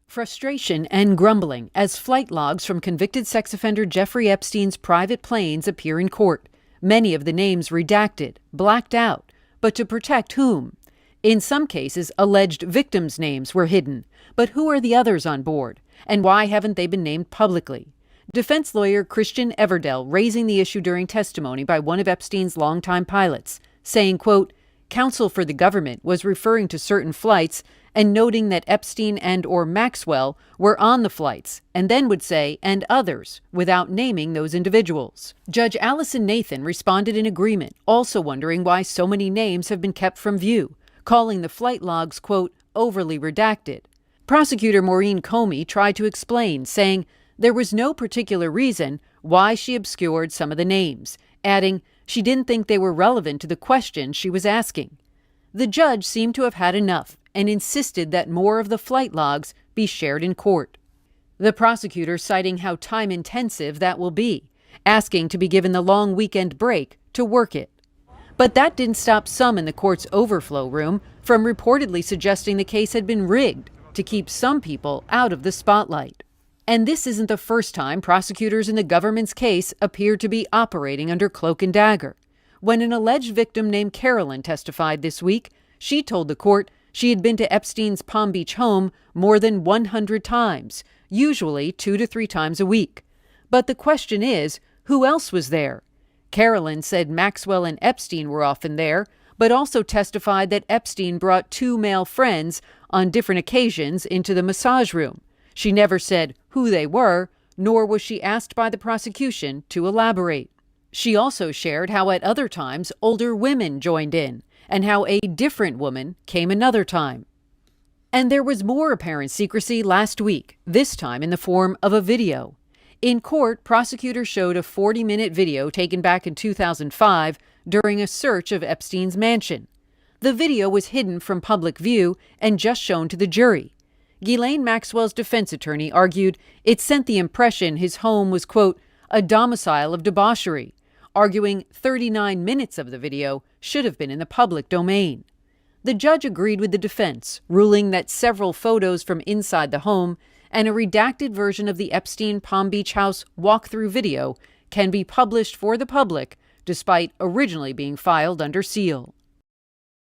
Frustration and grumbling as flight logs from convicted sex offender Jeffrey Epstein's private planes appear in court. Many of the names redacted, blacked out. But to protect whom? In some cases, alleged victims' names were hidden. But who are the others on board? And why haven't they been named publicly? Defense lawyer Christian Everdell raising the issue during testimony by one of Epstein's longtime pilots, saying, quote, "Counsel for the government was referring to certain flights and noting that Epstein and or Maxwell were on the flights, and then would say, and others, without naming those individuals." Judge Allison Nathan responded in agreement, also wondering why so many names have been kept from view, calling the flight logs, quote, overly redacted. Prosecutor Maureen Comey tried to explain, saying there was no particular reason why she obscured some of the names, adding she didn't think they were relevant to the question she was asking. The judge seemed to have had enough and insisted that more of the flight logs be shared in court. The prosecutor citing how time-intensive that will be, asking to be given the long weekend break to work it. But that didn't stop some in the court's overflow room from reportedly suggesting the case had been rigged to keep some people out of the spotlight. And this isn't the first time prosecutors in the government's case appeared to be operating under cloak and dagger. When an alleged victim named Carolyn testified this week, she told the court she had been to Epstein's Palm Beach home more than 100 times, usually 2 to 3 times a week. But the question is, who else was there? Carolyn said Maxwell and Epstein were often there, but also testified that Epstein brought 2 male friends on different occasions into the massage room. She never said who they were, nor was she asked by the prosecution to elaborate. She also shared how at other times older women joined in, and how a different woman came another time. And there was more apparent secrecy last week, this time in the form of a video. In court, prosecutors showed a 40-minute video taken back in 2005 during a search of Epstein's mansion. The video was hidden from public view and just shown to the jury. Ghislaine Maxwell's defense attorney argued it sent the impression his home was, quote, a domicile of debauchery, arguing 39 minutes of the video should have been in the public domain. The judge agreed with the defense, ruling that several photos from inside the home and a redacted version of the Epstein Palm Beach house walkthrough video can be published for the public, despite originally being filed under seal.